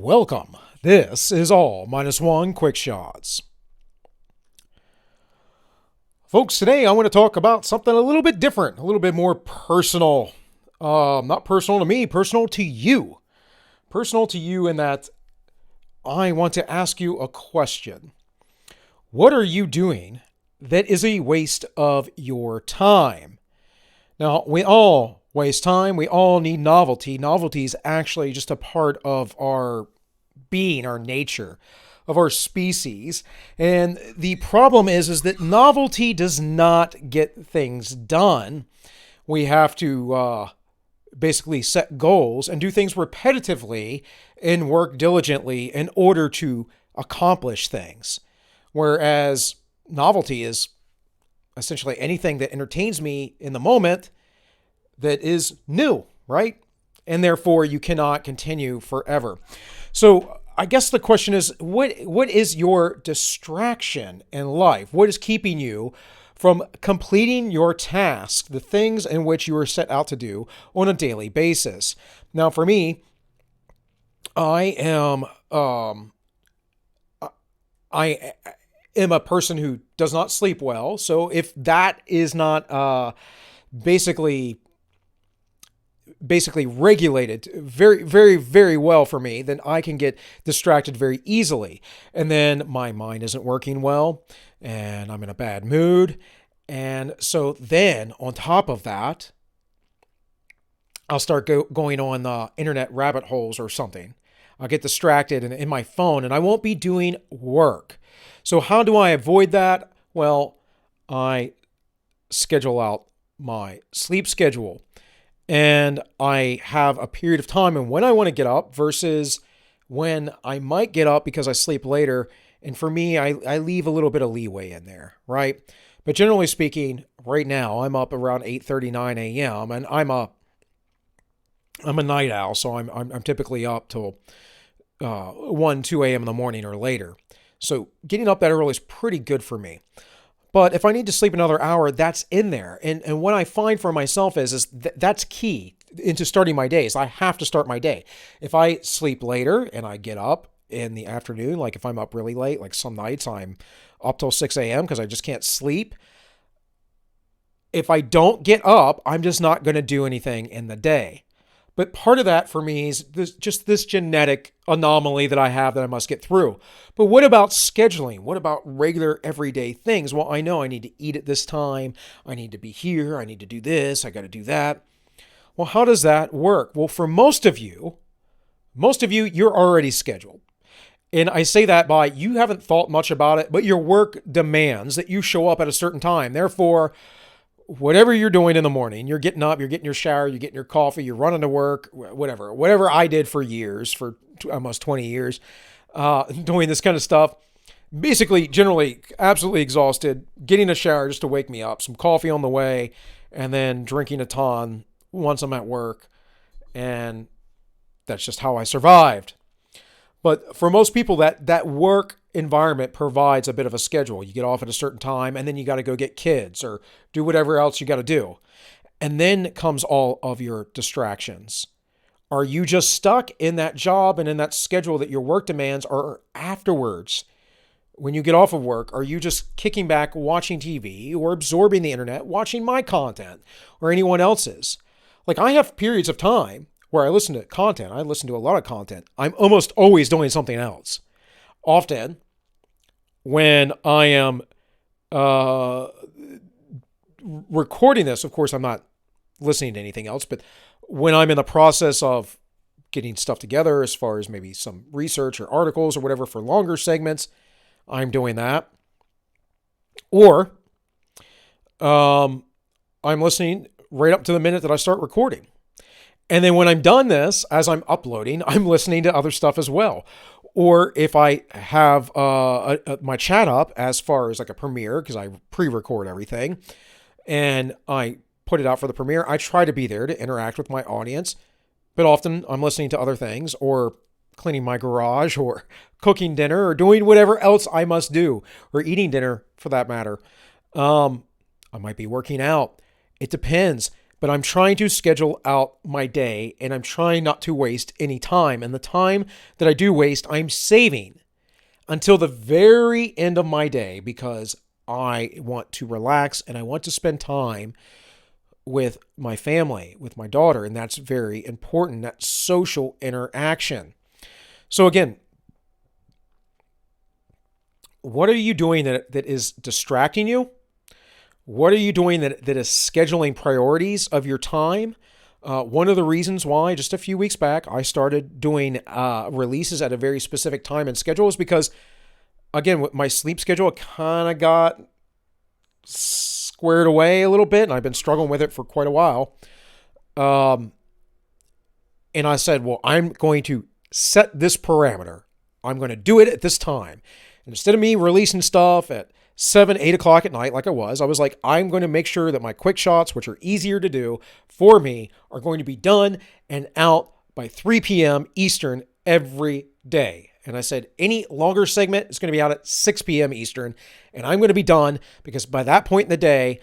Welcome. This is all minus one quick shots. Folks, today I want to talk about something a little bit different, a little bit more personal. Not personal to me, personal to you. Personal to you in that I want to ask you a question. What are you doing that is a waste of your time? Now, we all waste time. We all need novelty. Novelty is actually just a part of our being, our nature, of our species. And the problem is that novelty does not get things done. We have to basically set goals and do things repetitively and work diligently in order to accomplish things. Whereas novelty is essentially anything that entertains me in the moment that is new, right? And therefore you cannot continue forever. So I guess the question is, what is your distraction in life? What is keeping you from completing your task, the things in which you are set out to do on a daily basis? Now, for me, I am a person who does not sleep well. So if that is not basically regulated very, very, very well for me, then I can get distracted very easily. And then my mind isn't working well and I'm in a bad mood. And so then on top of that, I'll start going on the internet rabbit holes or something. I'll get distracted in my phone and I won't be doing work. So how do I avoid that? Well, I schedule out my sleep schedule. And I have a period of time and when I want to get up versus when I might get up because I sleep later. And for me, I leave a little bit of leeway in there, right? But generally speaking, right now I'm up around 8:39 a.m. and I'm a night owl, so I'm typically up till 1, 2 a.m. in the morning or later. So getting up that early is pretty good for me. But if I need to sleep another hour, that's in there. And what I find for myself is that's key into starting my days. I have to start my day. If I sleep later and I get up in the afternoon, like if I'm up really late, like some nights I'm up till 6 a.m. because I just can't sleep. If I don't get up, I'm just not going to do anything in the day. But part of that for me is this genetic anomaly that I have that I must get through. But what about scheduling? What about regular everyday things? Well, I know I need to eat at this time. I need to be here. I need to do this. I got to do that. Well, how does that work? Well, for most of you, you're already scheduled. And I say that by you haven't thought much about it, but your work demands that you show up at a certain time. Therefore, whatever you're doing in the morning, you're getting up, you're getting your shower, you're getting your coffee, you're running to work, whatever I did for years, for almost 20 years, doing this kind of stuff. Basically, generally, absolutely exhausted, getting a shower just to wake me up, some coffee on the way, and then drinking a ton once I'm at work. And that's just how I survived. But for most people, that work environment provides a bit of a schedule. You get off at a certain time and then you got to go get kids or do whatever else you got to do. And then comes all of your distractions. Are you just stuck in that job and in that schedule that your work demands, or afterwards, when you get off of work, are you just kicking back, watching TV or absorbing the internet, watching my content or anyone else's? Like I have periods of time where I listen to content. I listen to a lot of content. I'm almost always doing something else. Often, when I am recording this, of course, I'm not listening to anything else, but when I'm in the process of getting stuff together, as far as maybe some research or articles or whatever for longer segments, I'm doing that. Or I'm listening right up to the minute that I start recording. And then when I'm done this, as I'm uploading, I'm listening to other stuff as well. Or if I have my chat up as far as like a premiere, because I pre-record everything, and I put it out for the premiere, I try to be there to interact with my audience. But often I'm listening to other things or cleaning my garage or cooking dinner or doing whatever else I must do, or eating dinner for that matter. I might be working out. It depends. but I'm trying to schedule out my day and I'm trying not to waste any time. And the time that I do waste, I'm saving until the very end of my day because I want to relax and I want to spend time with my family, with my daughter. And that's very important, that social interaction. So again, what are you doing that is distracting you? What are you doing that is scheduling priorities of your time? One of the reasons why just a few weeks back I started doing releases at a very specific time and schedule is because, again, with my sleep schedule, it kind of got squared away a little bit, and I've been struggling with it for quite a while. And I said, well, I'm going to set this parameter. I'm going to do it at this time. And instead of me releasing stuff at 7, 8 o'clock at night like I was like, I'm going to make sure that my quick shots, which are easier to do for me, are going to be done and out by 3 p.m. Eastern every day. And I said, any longer segment is going to be out at 6 p.m. Eastern, and I'm going to be done because by that point in the day,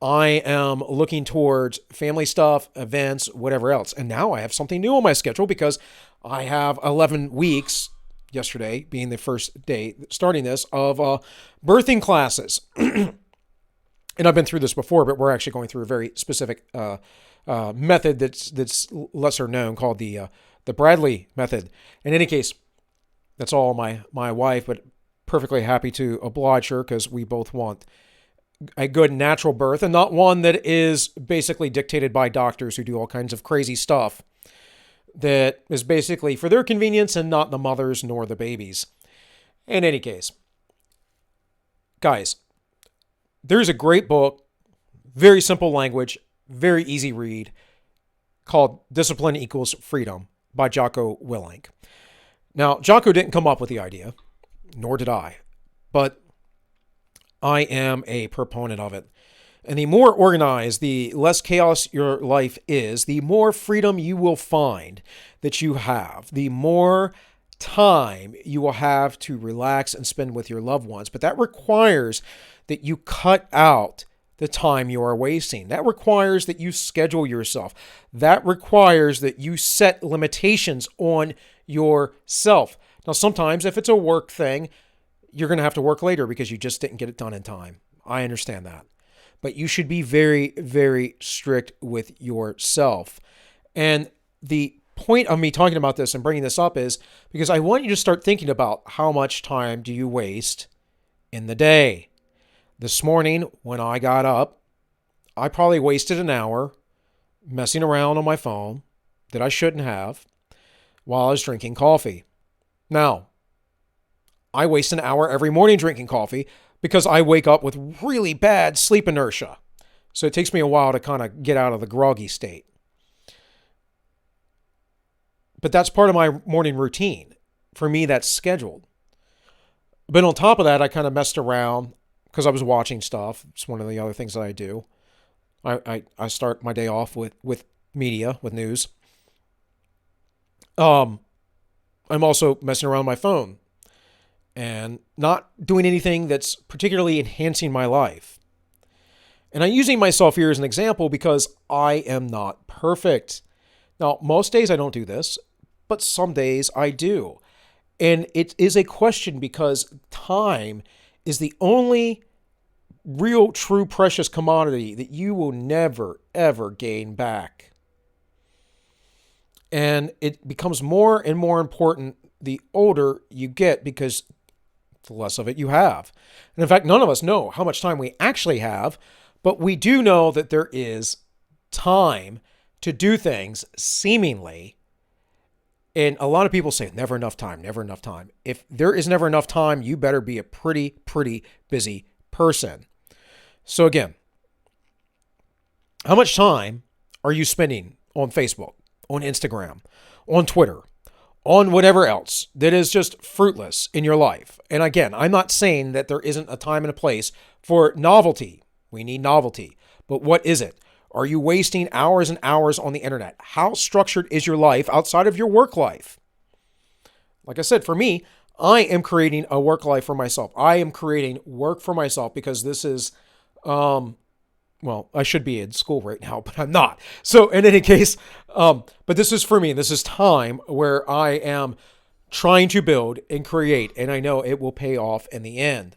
I am looking towards family stuff, events, whatever else. And now I have something new on my schedule because I have 11 weeks, yesterday being the first day starting this, of birthing classes. And I've been through this before, but we're actually going through a very specific method that's lesser known called the Bradley method. In any case, that's all my wife, but perfectly happy to oblige her because we both want a good natural birth and not one that is basically dictated by doctors who do all kinds of crazy stuff that is basically for their convenience and not the mothers nor the babies. In any case, guys, there's a great book, very simple language, very easy read, called Discipline Equals Freedom by Jocko Willink. Now, Jocko didn't come up with the idea, nor did I, but I am a proponent of it. And the more organized, the less chaos your life is, the more freedom you will find that you have, the more time you will have to relax and spend with your loved ones. But that requires that you cut out the time you are wasting. That requires that you schedule yourself. That requires that you set limitations on yourself. Now, sometimes if it's a work thing, you're going to have to work later because you just didn't get it done in time. I understand that. But you should be very, very strict with yourself. And the point of me talking about this and bringing this up is because I want you to start thinking about how much time do you waste in the day. This morning, when I got up, I probably wasted an hour messing around on my phone that I shouldn't have while I was drinking coffee. Now, I waste an hour every morning drinking coffee because I wake up with really bad sleep inertia. So it takes me a while to kind of get out of the groggy state. But that's part of my morning routine. For me, that's scheduled. But on top of that, I kind of messed around because I was watching stuff. It's one of the other things that I do. I start my day off with media, with news. I'm also messing around my phone and not doing anything that's particularly enhancing my life. And I'm using myself here as an example because I am not perfect. Now, most days I don't do this, but some days I do. And it is a question because time is the only real, true, precious commodity that you will never, ever gain back. And it becomes more and more important the older you get because the less of it you have. And in fact, none of us know how much time we actually have, but we do know that there is time to do things seemingly. And a lot of people say, never enough time, never enough time. If there is never enough time, you better be a pretty busy person. So again, how much time are you spending on Facebook, on Instagram, on Twitter, on whatever else that is just fruitless in your life? And again, I'm not saying that there isn't a time and a place for novelty. We need novelty. But what is it? Are you wasting hours and hours on the internet? How structured is your life outside of your work life? Like I said, for me, I am creating a work life for myself. I am creating work for myself because this is Well, I should be in school right now, but I'm not. So in any case, but this is for me. This is time where I am trying to build and create, and I know it will pay off in the end.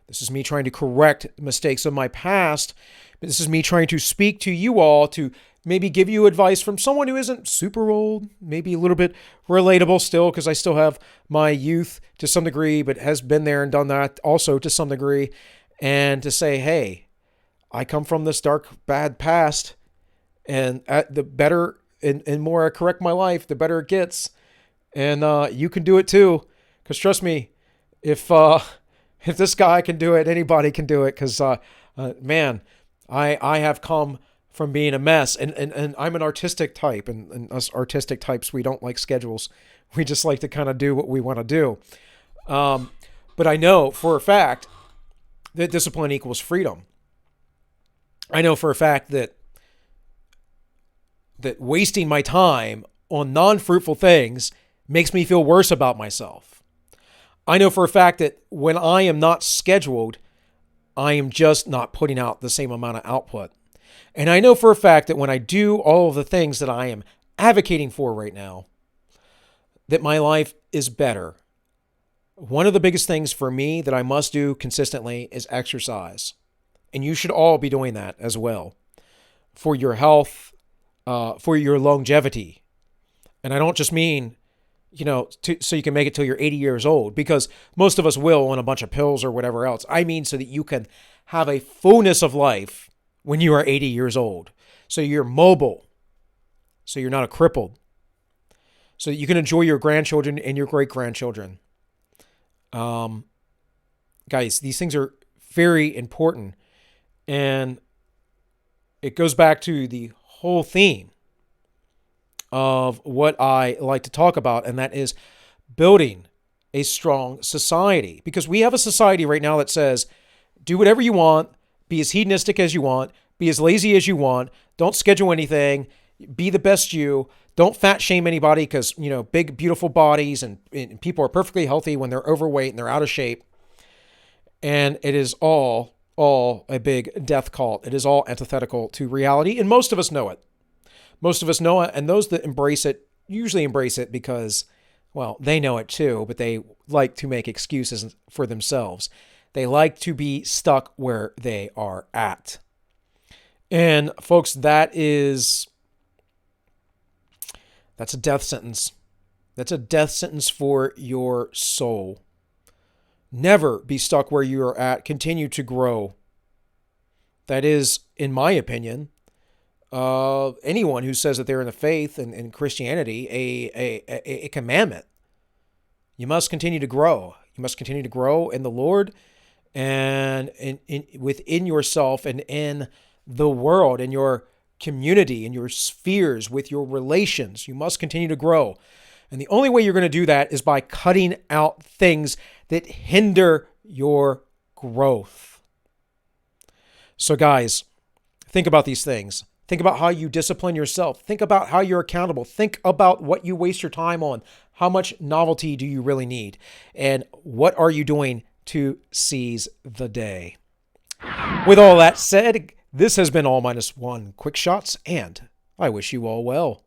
This is me trying to correct mistakes of my past. This is me trying to speak to you all to maybe give you advice from someone who isn't super old, maybe a little bit relatable still, because I still have my youth to some degree, but has been there and done that also to some degree. And to say, hey, I come from this dark, bad past, and the better and more I correct my life, the better it gets. And you can do it too, because trust me, if this guy can do it, anybody can do it. Because man, I have come from being a mess, and I'm an artistic type, and us artistic types, we don't like schedules. We just like to kind of do what we want to do. But I know for a fact that discipline equals freedom. I know for a fact that wasting my time on non-fruitful things makes me feel worse about myself. I know for a fact that when I am not scheduled, I am just not putting out the same amount of output. And I know for a fact that when I do all of the things that I am advocating for right now, that my life is better. One of the biggest things for me that I must do consistently is exercise. And you should all be doing that as well for your health, for your longevity. And I don't just mean, so you can make it till you're 80 years old, because most of us will on a bunch of pills or whatever else. I mean, so that you can have a fullness of life when you are 80 years old. So you're mobile. So you're not a crippled. So that you can enjoy your grandchildren and your great-grandchildren. Guys, these things are very important. And it goes back to the whole theme of what I like to talk about, and that is building a strong society. Because we have a society right now that says, do whatever you want, be as hedonistic as you want, be as lazy as you want, don't schedule anything, be the best you, don't fat shame anybody, because, big, beautiful bodies and people are perfectly healthy when they're overweight and they're out of shape. And it is all a big death cult. It is all antithetical to reality, and most of us know it. Most of us know it, and those that embrace it usually embrace it because, well, they know it too, but they like to make excuses for themselves. They like to be stuck where they are at. And folks, that's a death sentence. That's a death sentence for your soul. Never be stuck where you are at. Continue to grow. That is, in my opinion, anyone who says that they're in the faith and in Christianity, a commandment. You must continue to grow. You must continue to grow in the Lord and within yourself and in the world, in your community, in your spheres, with your relations. You must continue to grow. And the only way you're going to do that is by cutting out things that hinder your growth. So guys, think about these things. Think about how you discipline yourself. Think about how you're accountable. Think about what you waste your time on. How much novelty do you really need? And what are you doing to seize the day? With all that said, this has been All Minus One Quick Shots, and I wish you all well.